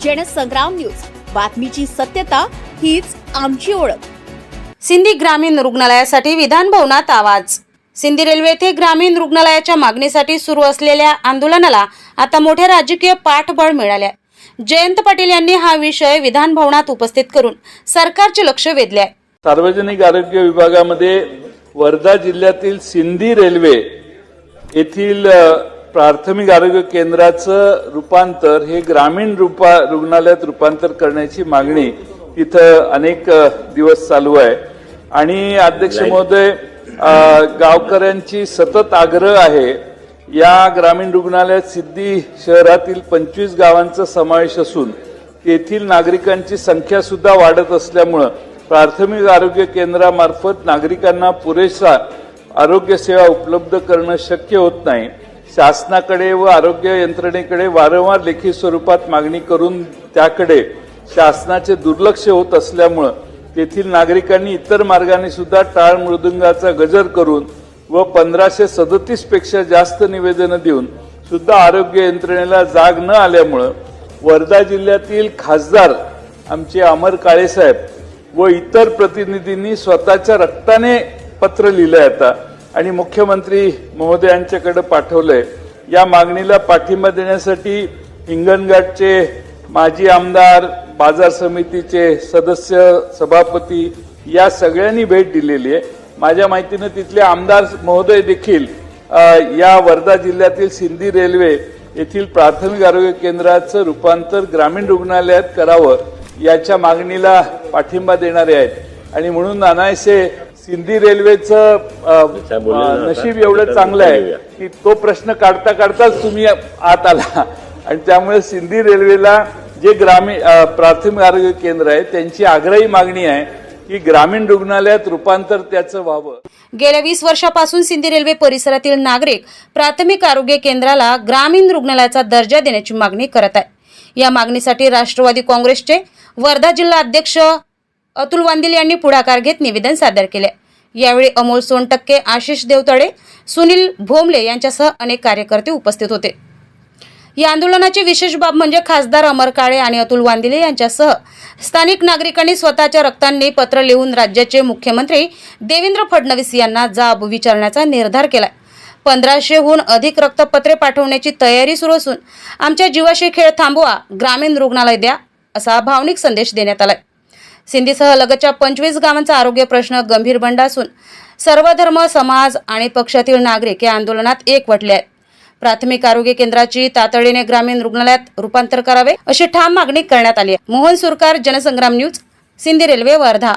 Jansangram news, बातमीची सत्यता हीच आमची ओळख। सिंधी ग्रामीण रुग्णालयासाठी विधान भवनात आवाज। सिंधी रेल्वे येथे ग्रामीण रुग्णालयाच्या मागणीसाठी सुरू असलेल्या आंदोलनाला आता मोठे राजकीय पाठबळ मिळाले। जयंत पाटील यांनी हा विषय विधान भवनात उपस्थित करून सरकारचे लक्ष वेधले आहे। सार्वजनिक आरोग्य विभागामध्ये वर्धा जिल्ह्यातील सिंधी रेल्वे येथील प्राथमिक आरोग्य केंद्राचं रूपांतर हे ग्रामीण रुग्णालयात रूपांतर करण्याची मागणी तिथं अनेक दिवस चालू आहे आणि अध्यक्ष महोदय गावकऱ्यांची सतत आग्रह आहे। या ग्रामीण रुग्णालयात सिद्धी शहरातील 25 गावांचा समावेश असून तेथील नागरिकांची संख्या सुद्धा वाढत असल्यामुळे प्राथमिक आरोग्य केंद्रामार्फत नागरिकांना पुरेसा आरोग्य सेवा उपलब्ध करणं शक्य होत नाही। शासनाकडे व आरोग्य यंत्रणेकडे वारंवार लेखी स्वरूपात मागणी करून त्याकडे शासनाचे दुर्लक्ष होत असल्यामुळे तेथील नागरिकांनी इतर मार्गाने सुद्धा टाळ मृदुंगाचा गजर करून व 1537 पेक्षा जास्त निवेदनं देऊन सुद्धा आरोग्य यंत्रणेला जाग न आल्यामुळे वर्धा जिल्ह्यातील खासदार आमचे अमर काळेसाहेब व इतर प्रतिनिधींनी स्वतःच्या रक्ताने पत्र लिहिलंय आता आणि मुख्यमंत्री महोदयांच्याकडे पाठवलंय। या मागणीला पाठिंबा देण्यासाठी हिंगणघाटचे माजी आमदार, बाजार समितीचे सदस्य, सभापती या सगळ्यांनी भेट दिलेली आहे। माझ्या माहितीने तिथले आमदार महोदय देखील या वर्धा जिल्ह्यातील सिंधी रेल्वे येथील प्राथमिक आरोग्य केंद्राचं रूपांतर ग्रामीण रुग्णालयात करावं याच्या मागणीला पाठिंबा देणारे आहेत आणि म्हणून अनायसे सिंधी रेल्वेचं नशीब एवढं चांगलं आहे की तो प्रश्न काढता काढताच तुम्ही आत आला आणि त्यामुळे सिंधी रेल्वेला जे ग्रामीण प्राथमिक आरोग्य केंद्र आहे त्यांची आग्रही मागणी आहे की ग्रामीण रुग्णालयात रूपांतर त्याचं व्हावं। गेल्या 20 वर्षापासून सिंधी रेल्वे परिसरातील नागरिक प्राथमिक आरोग्य केंद्राला ग्रामीण रुग्णालयाचा दर्जा देण्याची मागणी करत आहे। या मागणीसाठी राष्ट्रवादी काँग्रेसचे वर्धा जिल्हा अध्यक्ष अतुल वांदिल यांनी पुढाकार घेत निवेदन सादर केले। यावेळी अमोल सोनटक्के, आशिष देवतळे, सुनील भोमले यांच्यासह अनेक कार्यकर्ते उपस्थित होते। या आंदोलनाची विशेष बाब म्हणजे खासदार अमर काळे आणि अतुल वांदिले यांच्यासह स्थानिक नागरिकांनी स्वतःच्या रक्तांनी पत्र लिहून राज्याचे मुख्यमंत्री देवेंद्र फडणवीस यांना जाब विचारण्याचा निर्धार केलाय। 1500हून अधिक रक्तपत्रे पाठवण्याची तयारी सुरू असून आमच्या जीवाशी खेळ थांबवा, ग्रामीण रुग्णालय द्या असा भावनिक संदेश देण्यात आलाय। सिंधीसह लगतच्या 25 गावांचा आरोग्य प्रश्न गंभीर बनला असून सर्व धर्म, समाज आणि पक्षातील नागरिक या आंदोलनात एकवटले आहेत। प्राथमिक आरोग्य केंद्राची तातडीने ग्रामीण रुग्णालयात रूपांतर करावे अशी ठाम मागणी करण्यात आली आहे। Mohan Surkar, Jansangram news, Sindi railway, Wardha.